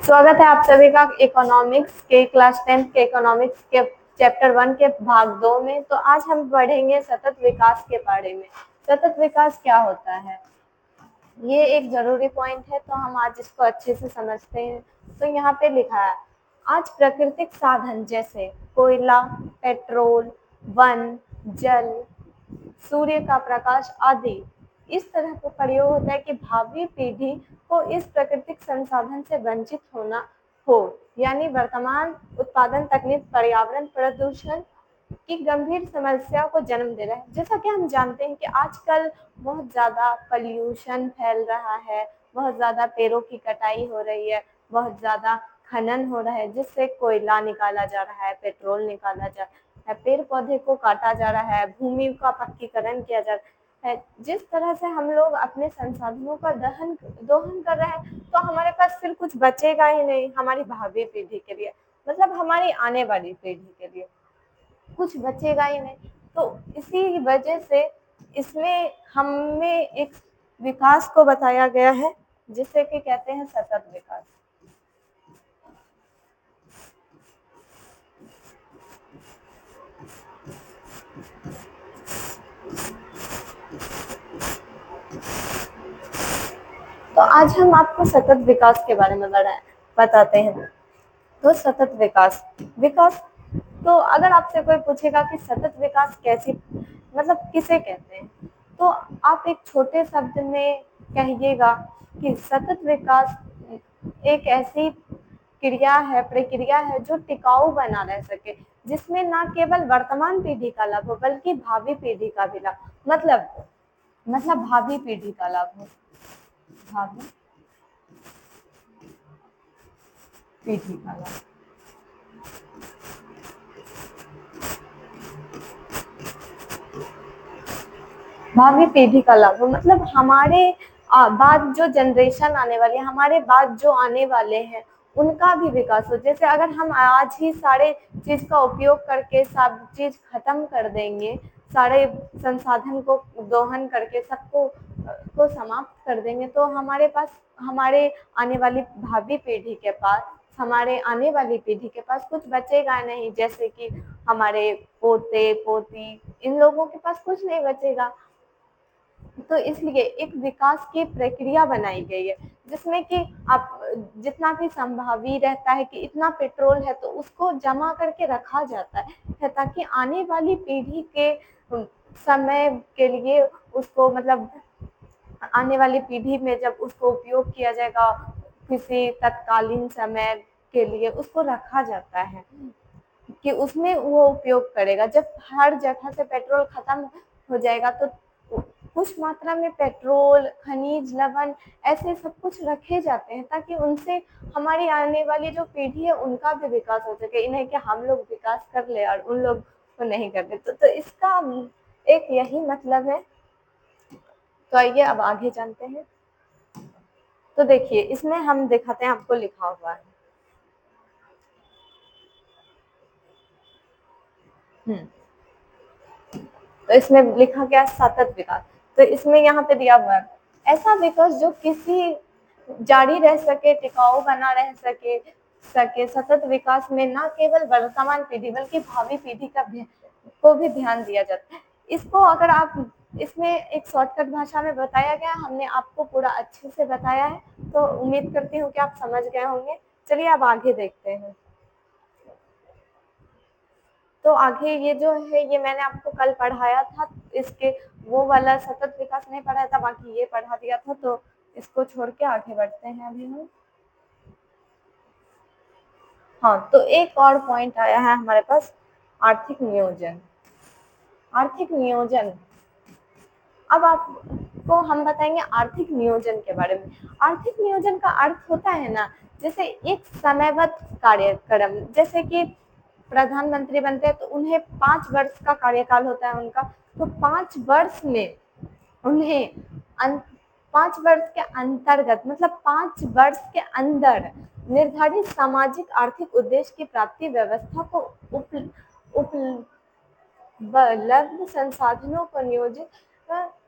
स्वागत है आप सभी का इकोनॉमिक्स के क्लास 10th के इकोनॉमिक्स के चैप्टर 1 के भाग 2 में। तो आज हम पढ़ेंगे सतत विकास के बारे में। सतत विकास क्या होता है, ये एक जरूरी पॉइंट है, तो हम आज इसको अच्छे से समझते हैं। तो यहाँ पे लिखा है, आज प्राकृतिक साधन जैसे कोयला, पेट्रोल, वन, जल, सूर्य का प्रकाश आदि इस तरह का प्रयोग होता है कि भावी पीढ़ी को इस प्राकृतिक संसाधन से वंचित होना हो, यानी वर्तमान उत्पादन तकनीक पर्यावरण प्रदूषण की गंभीर समस्या को जन्म दे रहा है। जैसा कि हम जानते हैं कि आजकल बहुत ज्यादा पॉल्यूशन फैल रहा है, बहुत ज्यादा पेड़ों की कटाई हो रही है, बहुत ज्यादा खनन हो रहा है, जिससे कोयला निकाला जा रहा है, पेट्रोल निकाला जा रहा है, पेड़ पौधे को काटा जा रहा है, भूमि का पक्कीकरण किया जा रहा है। जिस तरह से हम लोग अपने संसाधनों का दोहन कर रहे हैं, तो हमारे पास फिर कुछ बचेगा ही नहीं हमारी भावी पीढ़ी के लिए, मतलब हमारी आने वाली पीढ़ी के लिए कुछ बचेगा ही नहीं। तो इसी वजह से इसमें हमें एक विकास को बताया गया है, जिसे कि कहते हैं सतत विकास। तो आज हम आपको सतत विकास के बारे में बताते हैं। तो सतत विकास विकास तो अगर आपसे कोई पूछेगा कि सतत विकास कैसे, मतलब किसे कहते हैं, तो आप एक छोटे शब्द में कहिएगा कि सतत विकास एक ऐसी प्रक्रिया है जो टिकाऊ बना रह सके, जिसमें ना केवल वर्तमान पीढ़ी का लाभ हो बल्कि भावी पीढ़ी का भी लाभ, मतलब भावी पीढ़ी का लाभ हो, भावी पीढ़ी का लाभ। भावी पीढ़ी का लाभ हो मतलब हमारे बाद जो जनरेशन आने वाली है, हमारे बाद जो आने वाले हैं, उनका भी विकास हो। जैसे अगर हम आज ही सारे चीज का उपयोग करके सब चीज खत्म कर देंगे, सारे संसाधन को दोहन करके सबको को समाप्त कर देंगे, तो हमारे पास, हमारे आने वाली भावी पीढ़ी के पास, हमारे आने वाली पीढ़ी के पास कुछ बचेगा नहीं। जैसे कि हमारे पोते पोती, इन लोगों के पास कुछ नहीं बचेगा। तो इसलिए एक विकास की प्रक्रिया बनाई गई है, जिसमें कि आप जितना भी संभावी रहता है कि इतना पेट्रोल है तो उसको जमा करके रखा जाता है, ताकि आने वाली पीढ़ी के समय के लिए उसको, मतलब आने वाली पीढ़ी में जब उसको उपयोग किया जाएगा, किसी तत्कालीन समय के लिए उसको रखा जाता है कि उसमें वो उपयोग करेगा। जब हर जगह से पेट्रोल खत्म हो जाएगा, तो कुछ मात्रा में पेट्रोल, खनिज, लवण ऐसे सब कुछ रखे जाते हैं, ताकि उनसे हमारी आने वाली जो पीढ़ी है उनका भी विकास हो सके। इन्हें कि हम लोग विकास कर ले और उन लोग को नहीं करते। तो इसका एक यही मतलब है। तो आइए अब आगे जानते हैं। तो देखिए, इसमें हम दिखाते हैं, आपको लिखा हुआ है। तो इसमें लिखा गया सतत विकास। तो इसमें यहाँ पे दिया हुआ है, ऐसा विकास जो किसी जारी रह सके, टिकाऊ बना रह सके सतत विकास में ना केवल वर्तमान पीढ़ी बल्कि भावी पीढ़ी को भी ध्यान दिया जाता है। इसको अगर आप, इसमें एक शॉर्टकट भाषा में बताया गया, हमने आपको पूरा अच्छे से बताया है, तो उम्मीद करती हूँ कि आप समझ गए होंगे। चलिए अब आगे देखते हैं। तो आगे ये जो है, ये मैंने आपको कल पढ़ाया था, इसके वो वाला सतत विकास नहीं पढ़ाया था, बाकी ये पढ़ा दिया था। तो इसको छोड़ के आगे बढ़ते हैं अभी हम। हाँ, तो एक और पॉइंट आया है हमारे पास, आर्थिक नियोजन। आर्थिक नियोजन, अब आपको हम बताएंगे आर्थिक नियोजन के बारे में। आर्थिक नियोजन का अर्थ होता है ना, जैसे एक समयबद्ध कार्यक्रम, जैसे कि प्रधानमंत्री बनते हैं तो उन्हें 5 वर्ष का कार्यकाल होता है उनका। तो 5 वर्ष में उन्हें 5 वर्ष के अंतर्गत, मतलब 5 वर्ष के अंदर निर्धारित सामाजिक आर्थिक उद्देश्य की प्राप्ति व्यवस्था को उपलब्ध संसाधनों को नियोजित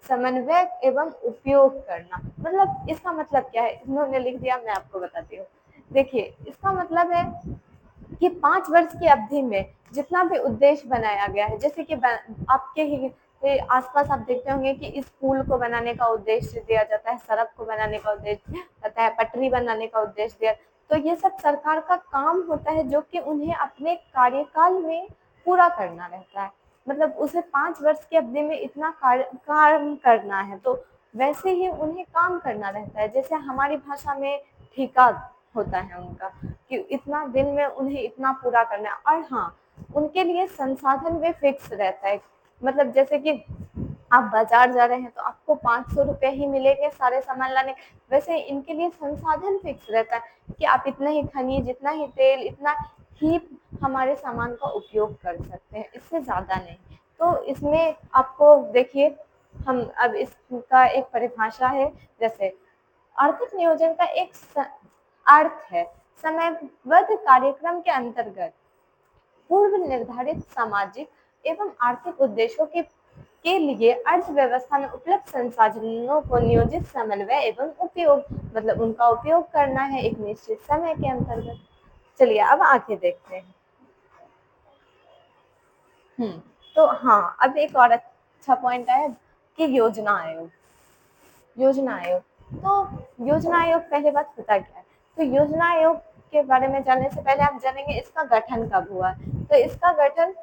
समन्वय एवं उपयोग करना। मतलब इसका मतलब क्या है, इन्होंने लिख दिया, मैं आपको बताती हूँ। देखिए इसका मतलब है कि 5 वर्ष की अवधि में जितना भी उद्देश्य बनाया गया है, जैसे कि आपके ही आसपास आप देखते होंगे कि इस पुल को बनाने का उद्देश्य दिया जाता है, सड़क को बनाने का उद्देश्य रहता है, पटरी बनाने का उद्देश्य दिया, तो ये सब सरकार का काम होता है जो कि उन्हें अपने कार्यकाल में पूरा करना रहता है। मतलब उसे 5 वर्ष की अवधि में इतना काम करना है, तो वैसे ही उन्हें काम करना रहता है। जैसे हमारी भाषा में ठेका होता है उनका, कि इतना दिन में उन्हें इतना पूरा करना है। और हाँ, उनके लिए संसाधन भी फिक्स रहता है। मतलब जैसे कि आप बाजार जा रहे हैं तो आपको 500 रुपये ही मिलेंगे सारे सामान लाने, वैसे इनके लिए संसाधन फिक्स रहता है कि आप इतना ही खनिज, इतना ही तेल, इतना ही हमारे सामान का उपयोग कर सकते हैं, इससे ज़्यादा नहीं। तो इसमें आपको देखिए, हम अब इसका एक परिभाषा है, जैसे आर्थिक नियोजन का एक अर्थ है समयबद्ध कार्यक्रम के अंतर्गत पूर्व निर्धारित सामाजिक एवं आर्थिक उद्देश्यों के लिए अर्थव्यवस्था में उपलब्ध संसाधनों को नियोजित समन्वय एवं उपयोग, मतलब उनका उपयोग करना है एक निश्चित समय के अंतर्गत। चलिए अब आगे देखते हैं। तो हाँ, अब एक और अच्छा पॉइंट है कि योजना आयोग। योजना आयोग, तो योजना आयोग पहले बात होता क्या है? तो योजना आयोग के बारे में जानने से पहले आप जानेंगे इसका गठन कब हुआ। तो इसका गठन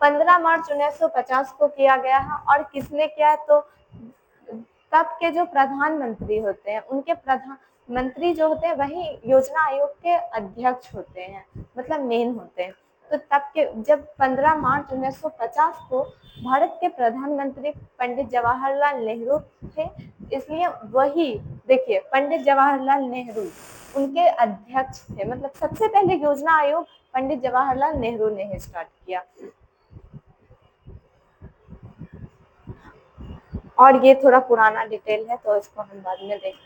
15 मार्च 1950 को किया गया है। और किसने किया? तो तब के जो प्रधानमंत्री होते हैं, उनके प्रधानमंत्री जो होते हैं वही योजना आयोग के अध्यक्ष होते हैं, मतलब मेन होते हैं। तो तब के जब 15 मार्च 1950 को भारत के प्रधानमंत्री पंडित जवाहरलाल नेहरू थे, इसलिए वही देखिए पंडित जवाहरलाल नेहरू उनके अध्यक्ष थे। मतलब सबसे पहले योजना आयोग पंडित जवाहरलाल नेहरू ने ही स्टार्ट किया। और ये थोड़ा पुराना डिटेल है तो इसको हम बाद में देखें।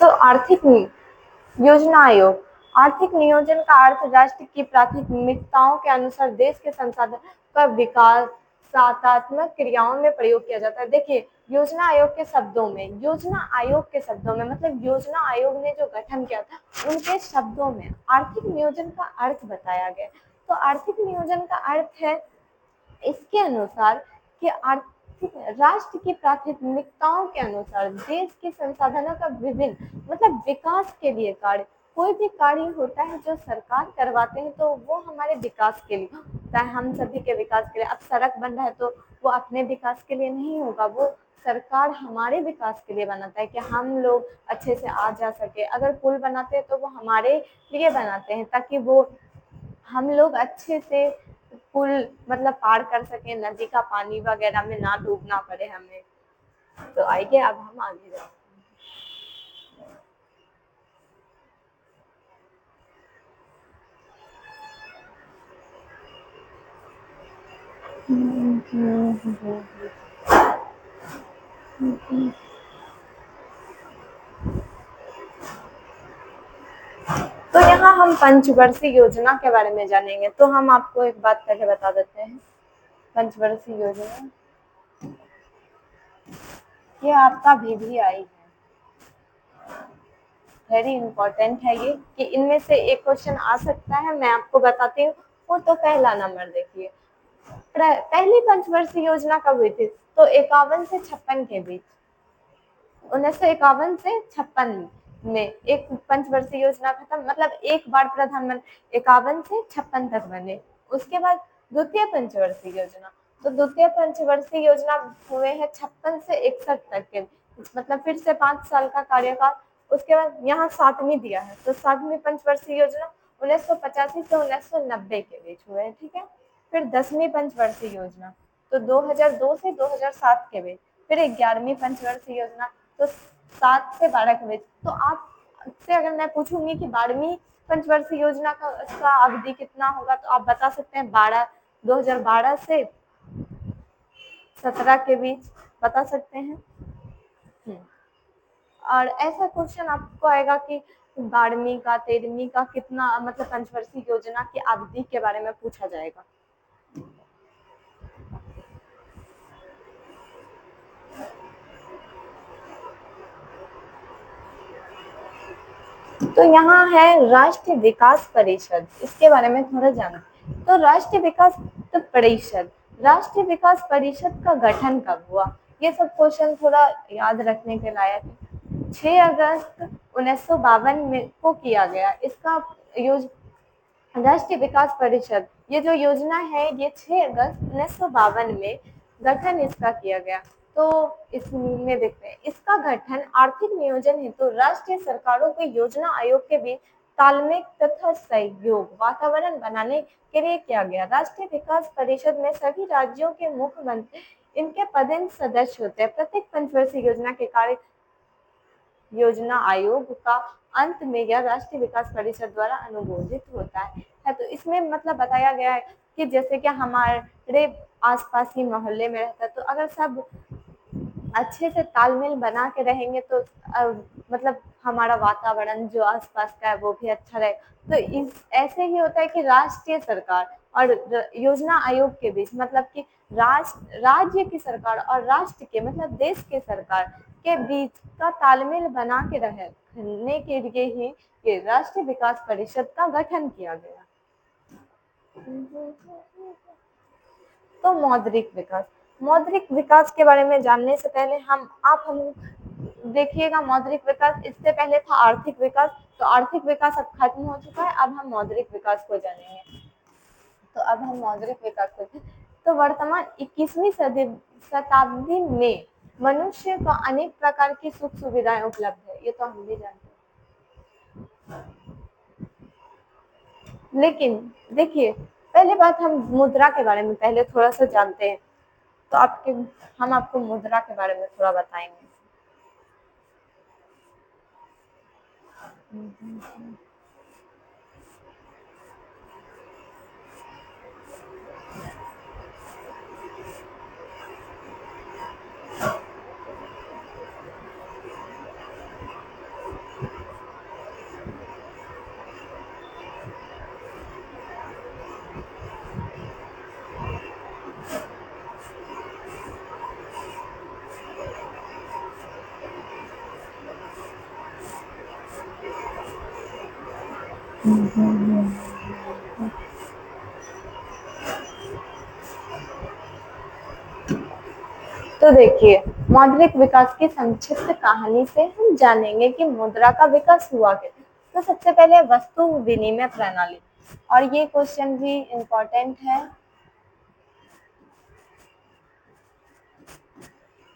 तो आर्थिक योजना आयोग, आर्थिक नियोजन का अर्थ राष्ट्र की प्राथमिकताओं के अनुसार देश के संसाधन का विकासात्मक क्रियाओं में प्रयोग किया जाता है। देखिए योजना आयोग के शब्दों में, योजना आयोग के शब्दों में, मतलब योजना आयोग ने जो गठन किया था उनके शब्दों में आर्थिक नियोजन का अर्थ बताया गया। तो आर्थिक नियोजन का अर्थ है इसके अनुसार कि आर्थिक राष्ट्र की प्राथमिकताओं के अनुसार देश के संसाधनों का विभिन्न, मतलब विकास के लिए कार्य, कोई भी कार्य होता है जो सरकार करवाते हैं तो वो हमारे विकास के लिए होता है, हम सभी के विकास के लिए। अब सड़क बन रहा है तो वो अपने विकास के लिए नहीं होगा, वो सरकार हमारे विकास के लिए बनाता है कि हम लोग अच्छे से आ जा सके। अगर पुल बनाते हैं तो वो हमारे लिए बनाते हैं ताकि वो हम लोग अच्छे से पुल मतलब पार कर सके, नदी का पानी वगैरह में ना डूबना पड़े हमें। तो आइए अब हम आगे जाते हैं। तो यहाँ हम पंचवर्षीय योजना के बारे में जानेंगे। तो हम आपको एक बात पहले बता देते हैं, पंचवर्षीय योजना ये आपका VVI है, वेरी इंपॉर्टेंट है ये, कि इनमें से एक क्वेश्चन आ सकता है, मैं आपको बताती हूँ। वो तो पहला नंबर देखिए, पहली पंचवर्षीय योजना कब हुई थी? तो 51 से 56 के बीच, 1951 से 56 में एक पंचवर्षीय योजना खत्म, मतलब एक बार प्रधानमंत्री 51 से 56 तक बने। उसके बाद द्वितीय पंचवर्षीय योजना, तो द्वितीय पंचवर्षीय योजना हुए हैं 56 से 61 तक के, मतलब फिर से 5 साल का कार्यकाल। उसके बाद यहाँ 7वीं दिया है, तो 7वीं पंचवर्षीय योजना 1985 से 1990 के बीच हुए हैं, ठीक है। फिर 10वीं पंचवर्षीय योजना तो 2002 से 2007 के बीच। फिर 11वीं पंचवर्षीय योजना तो 7 से 12 के बीच। तो आपसे अगर मैं पूछूंगी कि 12वीं पंचवर्षीय योजना का अवधि कितना होगा, तो आप बता सकते हैं 2012 से 17 के बीच बता सकते हैं। और ऐसा क्वेश्चन आपको आएगा कि 12वीं का 13वीं का कितना, मतलब पंचवर्षीय योजना की अवधि के बारे में पूछा जाएगा। तो यहाँ है राष्ट्रीय विकास परिषद, इसके बारे में थोड़ा जाना। तो राष्ट्रीय विकास परिषद का गठन कब हुआ, ये सब क्वेश्चन थोड़ा याद रखने के लायक है। 6 अगस्त 1952 में को किया गया इसका राष्ट्रीय विकास परिषद, ये जो योजना है ये 6 अगस्त 1952 में गठन इसका किया गया। तो इसमें देखते हैं, इसका गठन आर्थिक नियोजन हेतु राष्ट्रीय सरकारों के योजना आयोग के बीच तालमेल तथा सहयोग वातावरण बनाने के लिए किया गया। राष्ट्रीय विकास परिषद में सभी राज्यों के मुख्यमंत्री इनके पदेन सदस्य होते हैं। प्रत्येक पंचवर्षीय योजना के कार्य योजना आयोग का अंत में यह राष्ट्रीय विकास परिषद द्वारा अनुमोदित होता है। तो इसमें मतलब बताया गया है कि जैसे कि हमारे आसपास ही मोहल्ले में रहता है, तो अगर सब अच्छे से तालमेल बना के रहेंगे तो मतलब हमारा वातावरण जो आसपास का है वो भी अच्छा रहे। तो इस ऐसे ही होता है कि राष्ट्रीय सरकार और योजना आयोग के बीच मतलब कि राज्य की सरकार और राष्ट्र के मतलब देश के सरकार के बीच का तालमेल बना के रहने के लिए ही ये राष्ट्रीय विकास परिषद का गठन किया गया। तो मौद्रिक विकास के बारे में जानने से पहले हम देखिएगा, मौद्रिक विकास इससे पहले था आर्थिक विकास। तो आर्थिक विकास अब खत्म हो चुका है, अब हम मौद्रिक विकास को जानेंगे। तो अब हम मौद्रिक विकास को, तो वर्तमान 21वीं शताब्दी में मनुष्य को अनेक प्रकार की सुख सुविधाएं उपलब्ध है, ये तो हम भी जानते हैं। लेकिन देखिए, पहले बात हम मुद्रा के बारे में पहले थोड़ा सा जानते हैं। तो हम आपको मुद्रा के बारे में थोड़ा बताएंगे। तो देखिए, मौद्रिक विकास की संक्षिप्त कहानी से हम जानेंगे कि मुद्रा का विकास हुआ कैसे। तो सबसे पहले वस्तु विनिमय प्रणाली, और ये क्वेश्चन भी इम्पोर्टेंट है।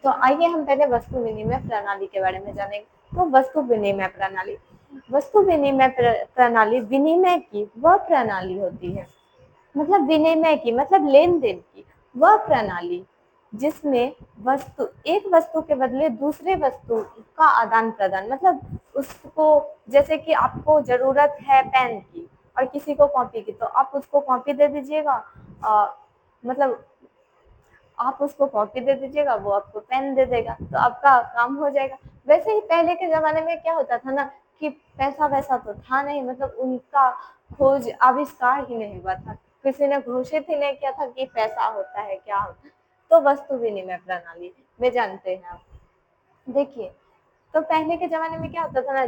तो आइए हम पहले वस्तु विनिमय प्रणाली के बारे में जानेंगे। तो वस्तु विनिमय प्रणाली विनिमय की वह प्रणाली होती है, मतलब विनिमय की मतलब लेन देन की वह प्रणाली जिसमें एक वस्तु के बदले दूसरे वस्तु का आदान प्रदान, मतलब उसको जैसे कि आपको जरूरत है पेन की और किसी को कॉपी की, तो आप उसको कॉपी दे दीजिएगा, मतलब आप उसको कॉपी दे दीजिएगा, वो आपको पेन दे देगा, तो आपका काम हो जाएगा। वैसे ही पहले के जमाने में क्या होता था ना कि पैसा वैसा तो था नहीं, मतलब उनका खोज आविष्कार ही नहीं हुआ था, किसी ने घोषित ही नहीं किया था कि पैसा होता है क्या होता है। तो वस्तु विनिमय प्रणाली में जानते हैं आप। देखिए, तो पहले के जमाने में क्या होता था ना,